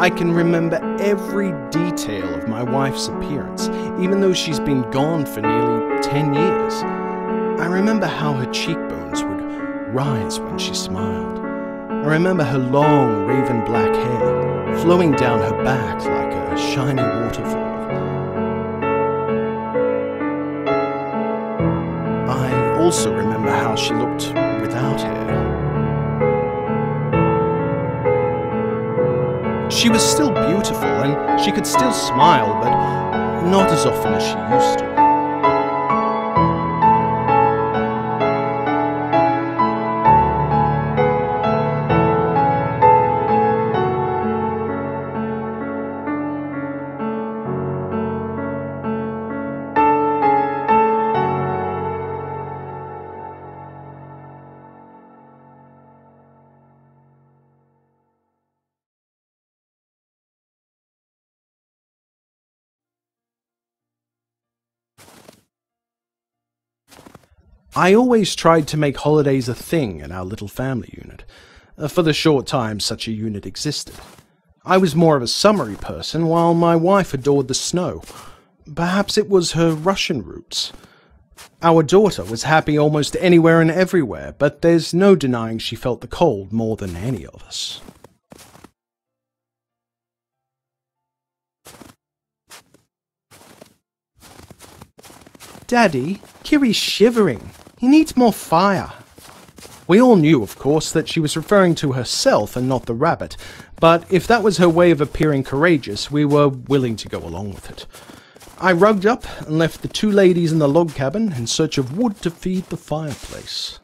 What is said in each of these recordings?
I can remember every detail of my wife's appearance, even though she's been gone for nearly 10 years. I remember how her cheekbones would rise when she smiled. I remember her long, raven black hair flowing down her back like a shiny waterfall. I also remember how she looked without hair. She was still beautiful, and she could still smile, but not as often as she used to. I always tried to make holidays a thing in our little family unit, for the short time such a unit existed. I was more of a summery person, while my wife adored the snow. Perhaps it was her Russian roots. Our daughter was happy almost anywhere and everywhere, but there's no denying she felt the cold more than any of us. Daddy, Kiri's shivering. He needs more fire. We all knew, of course, that she was referring to herself and not the rabbit, but if that was her way of appearing courageous, we were willing to go along with it. I rugged up and left the two ladies in the log cabin in search of wood to feed the fireplace.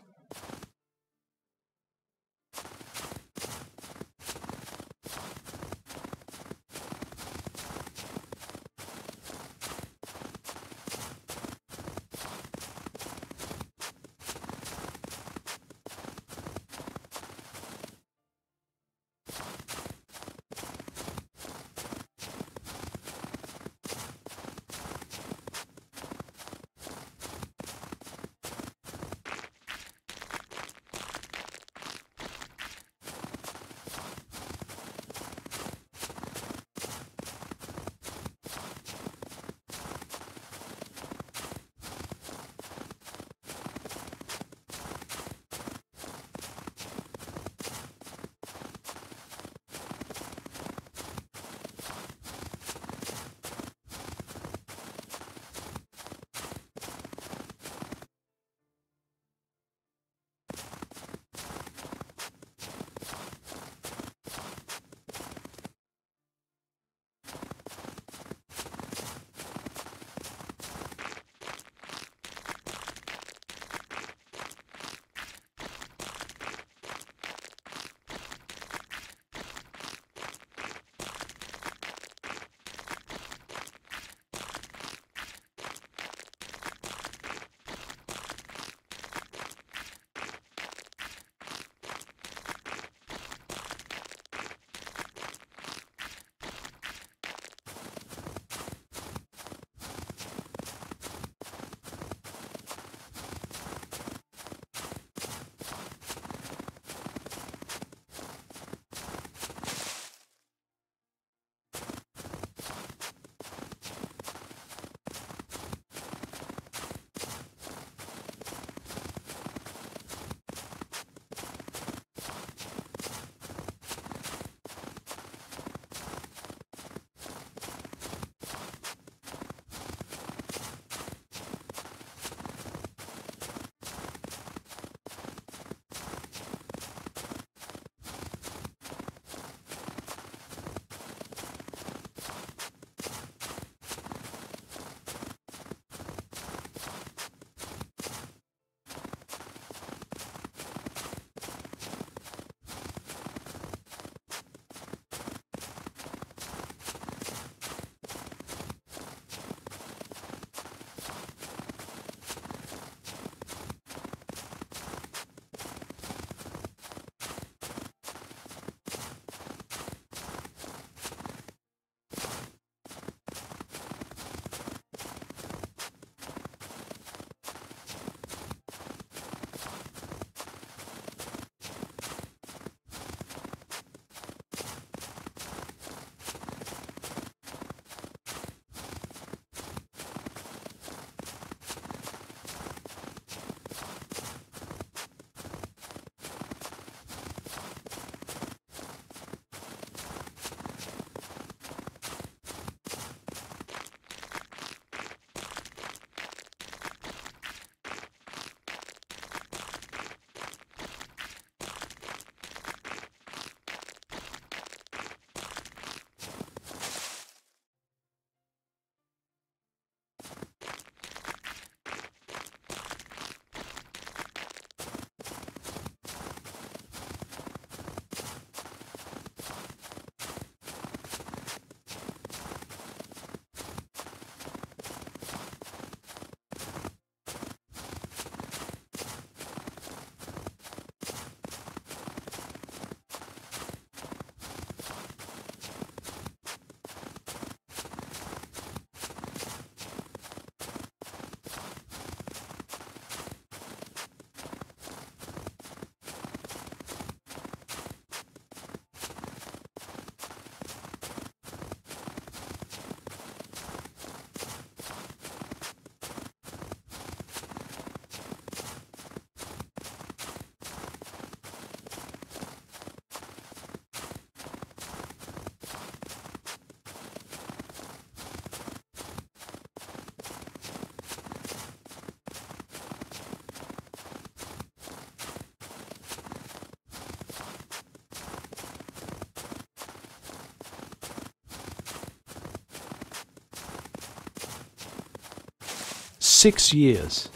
6 years.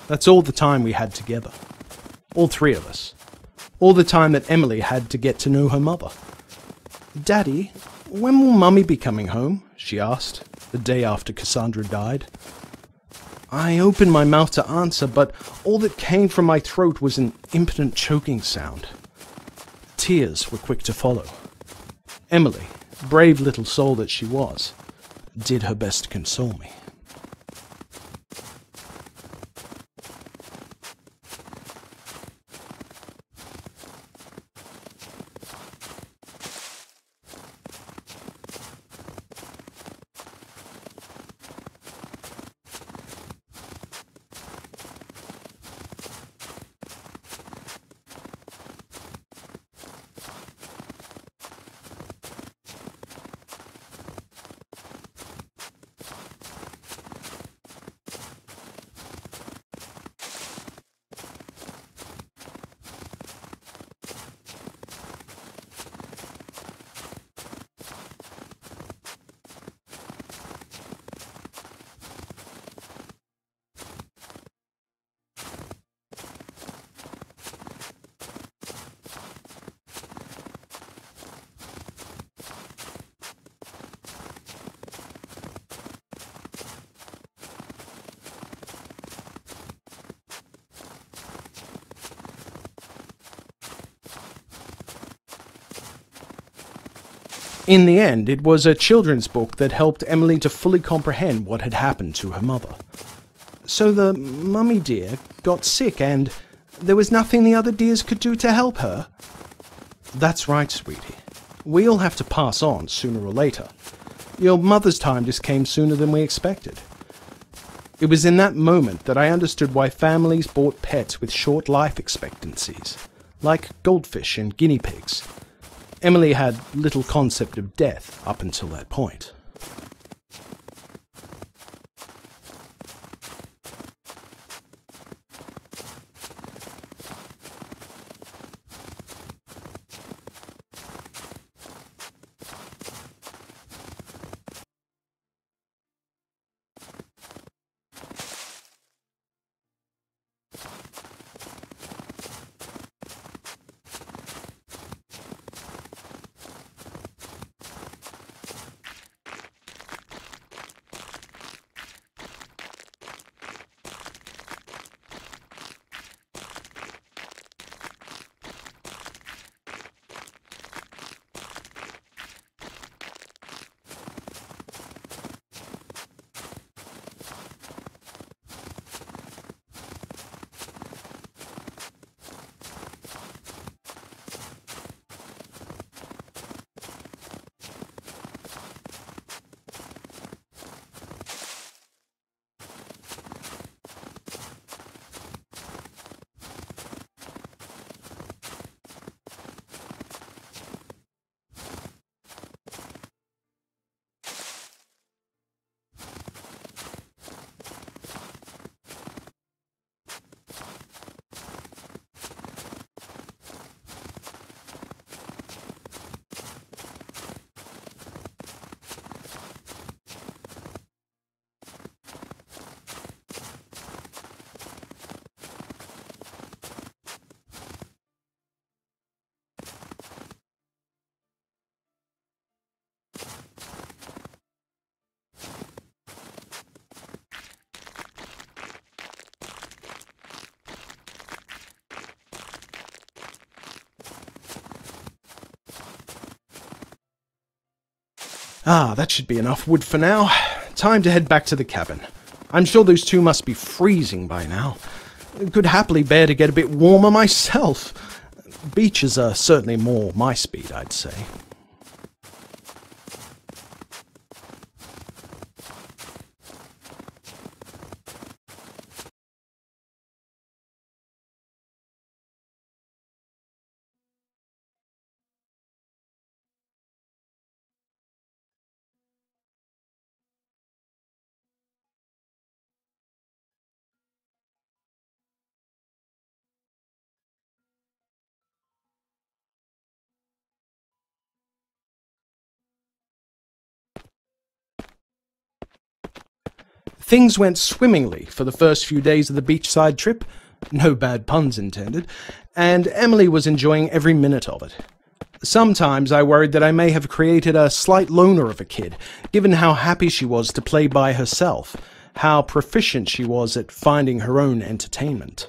That's all the time we had together. All three of us. All the time that Emily had to get to know her mother. "Daddy, when will Mummy be coming home?" she asked, the day after Cassandra died. I opened my mouth to answer, but all that came from my throat was an impotent choking sound. Tears were quick to follow. Emily, brave little soul that she was, did her best to console me. In the end, it was a children's book that helped Emily to fully comprehend what had happened to her mother. So the mummy dear got sick and there was nothing the other dears could do to help her? That's right, sweetie. We all have to pass on sooner or later. Your mother's time just came sooner than we expected. It was in that moment that I understood why families bought pets with short life expectancies, like goldfish and guinea pigs. Emily had little concept of death up until that point. That should be enough wood for now. Time to head back to the cabin. I'm sure those two must be freezing by now. Could happily bear to get a bit warmer myself. Beaches are certainly more my speed, I'd say. Things went swimmingly for the first few days of the beachside trip, no bad puns intended, and Emily was enjoying every minute of it. Sometimes I worried that I may have created a slight loner of a kid, given how happy she was to play by herself, how proficient she was at finding her own entertainment.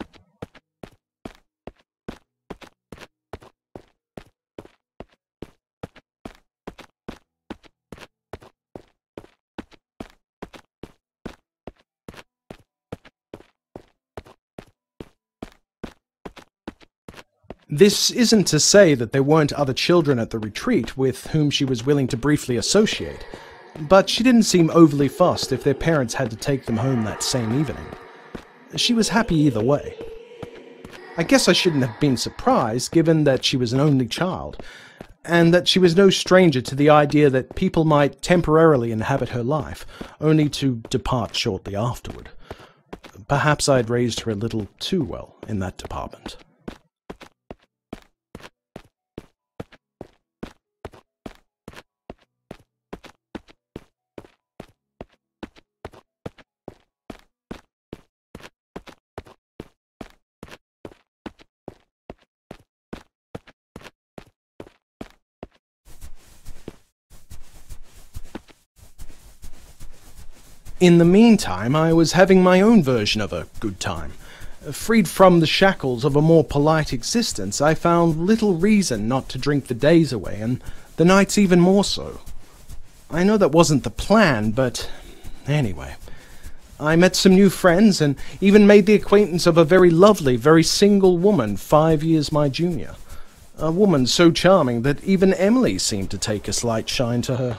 This isn't to say that there weren't other children at the retreat with whom she was willing to briefly associate, but she didn't seem overly fussed if their parents had to take them home that same evening. She was happy either way. I guess I shouldn't have been surprised, given that she was an only child, and that she was no stranger to the idea that people might temporarily inhabit her life, only to depart shortly afterward. Perhaps I'd raised her a little too well in that department. In the meantime, I was having my own version of a good time. Freed from the shackles of a more polite existence, I found little reason not to drink the days away, and the nights even more so. I know that wasn't the plan, but anyway. I met some new friends, and even made the acquaintance of a very lovely, very single woman 5 years my junior. A woman so charming that even Emily seemed to take a slight shine to her.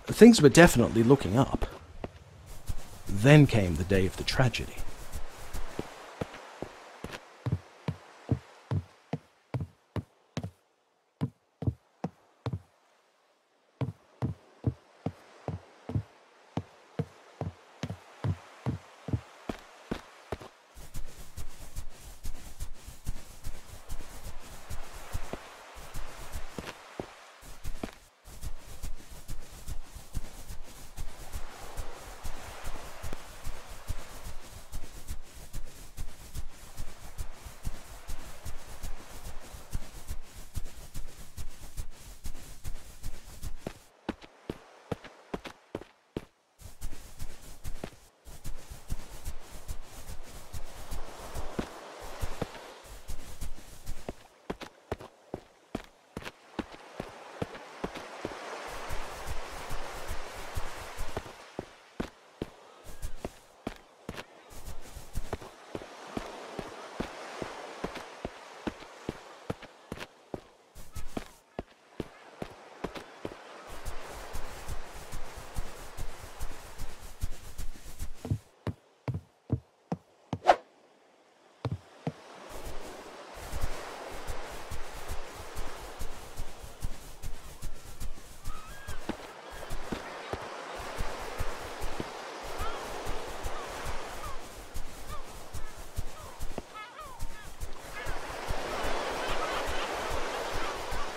Things were definitely looking up. Then came the day of the tragedy.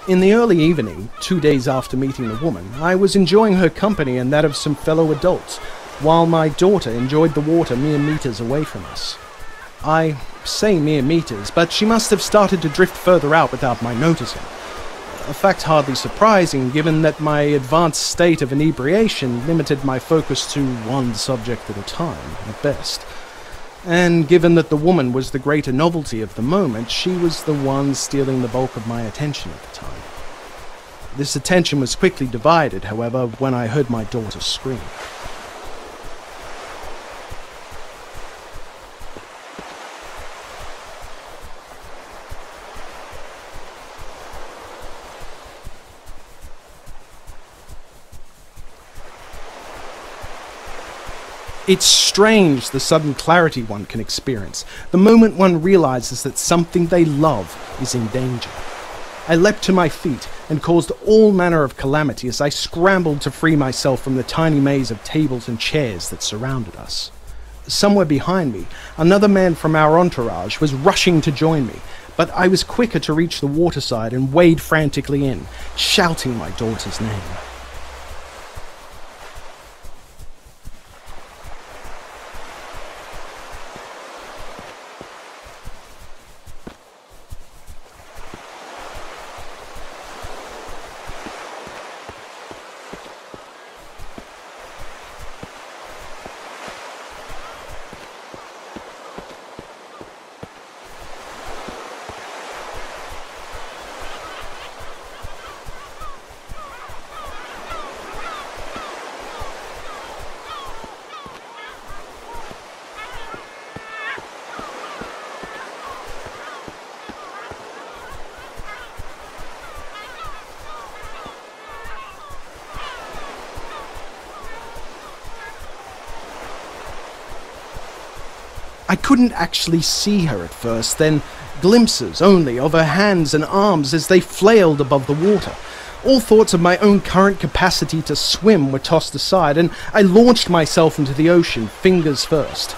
In the early evening, 2 days after meeting the woman, I was enjoying her company and that of some fellow adults, while my daughter enjoyed the water mere meters away from us. I say mere meters, but she must have started to drift further out without my noticing. A fact hardly surprising, given that my advanced state of inebriation limited my focus to one subject at a time, at best. And given that the woman was the greater novelty of the moment, she was the one stealing the bulk of my attention at the time. This attention was quickly divided, however, when I heard my daughter scream. It's strange the sudden clarity one can experience, the moment one realizes that something they love is in danger. I leapt to my feet and caused all manner of calamity as I scrambled to free myself from the tiny maze of tables and chairs that surrounded us. Somewhere behind me, another man from our entourage was rushing to join me, but I was quicker to reach the waterside and wade frantically in, shouting my daughter's name. I couldn't actually see her at first, then glimpses only of her hands and arms as they flailed above the water. All thoughts of my own current capacity to swim were tossed aside, and I launched myself into the ocean, fingers first.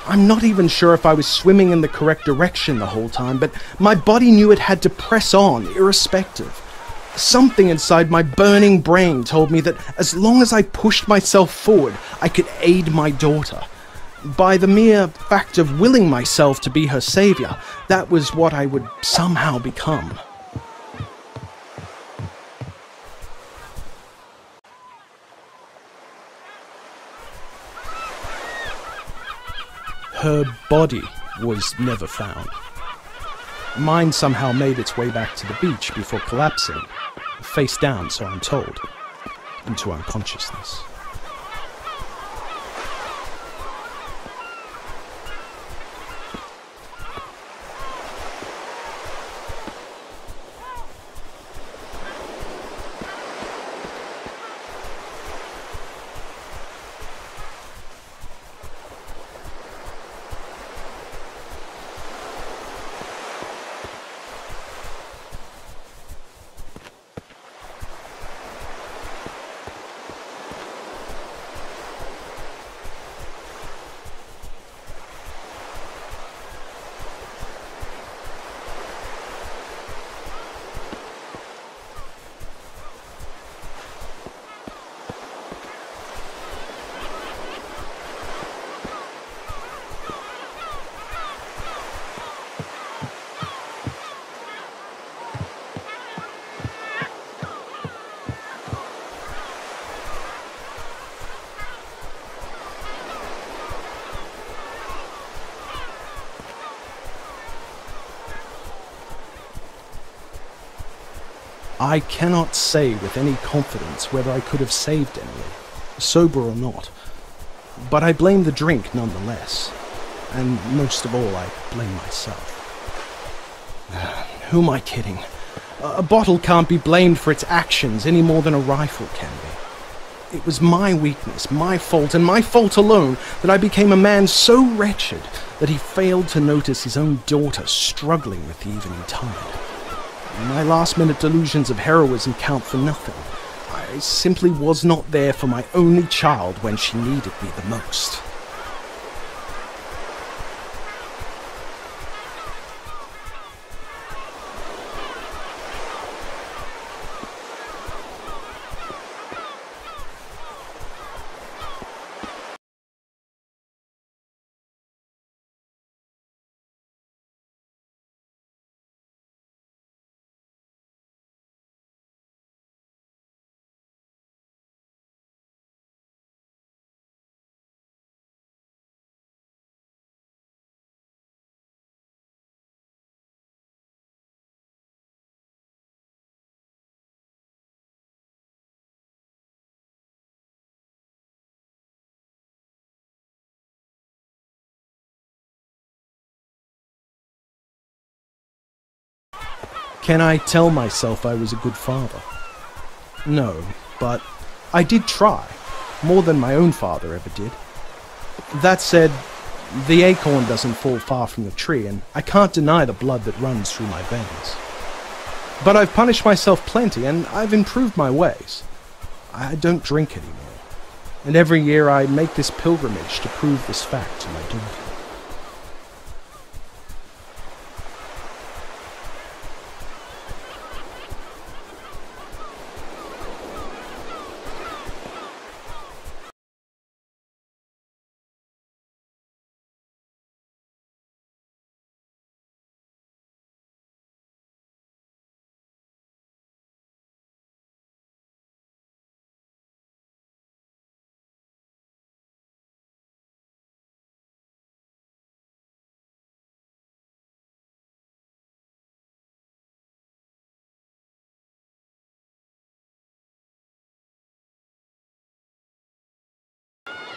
I'm not even sure if I was swimming in the correct direction the whole time, but my body knew it had to press on, irrespective. Something inside my burning brain told me that as long as I pushed myself forward, I could aid my daughter. By the mere fact of willing myself to be her savior, that was what I would somehow become. Her body was never found. Mine somehow made its way back to the beach before collapsing, face down, so I'm told, into unconsciousness. I cannot say with any confidence whether I could have saved Emily, sober or not, but I blame the drink nonetheless, and most of all I blame myself. Who am I kidding? A bottle can't be blamed for its actions any more than a rifle can be. It was my weakness, my fault, and my fault alone that I became a man so wretched that he failed to notice his own daughter struggling with the evening tide. My last-minute delusions of heroism count for nothing. I simply was not there for my only child when she needed me the most. Can I tell myself I was a good father? No, but I did try, more than my own father ever did. That said, the acorn doesn't fall far from the tree, and I can't deny the blood that runs through my veins. But I've punished myself plenty, and I've improved my ways. I don't drink anymore, and every year I make this pilgrimage to prove this fact to my daughter.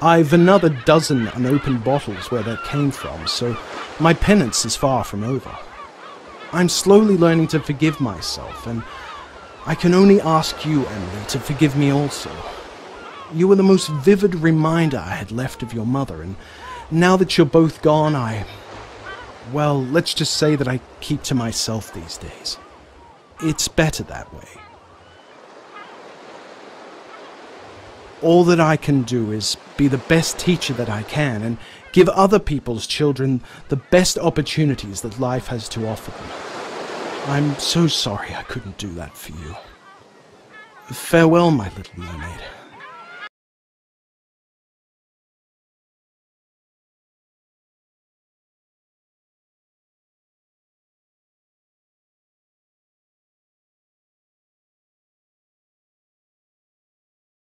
I've another dozen unopened bottles where that came from, so my penance is far from over. I'm slowly learning to forgive myself, and I can only ask you, Emily, to forgive me also. You were the most vivid reminder I had left of your mother, and Now that you're both gone, well, let's just say that I keep to myself these days. It's better that way. All that I can do is be the best teacher that I can and give other people's children the best opportunities that life has to offer them. I'm so sorry I couldn't do that for you. Farewell, my little mermaid.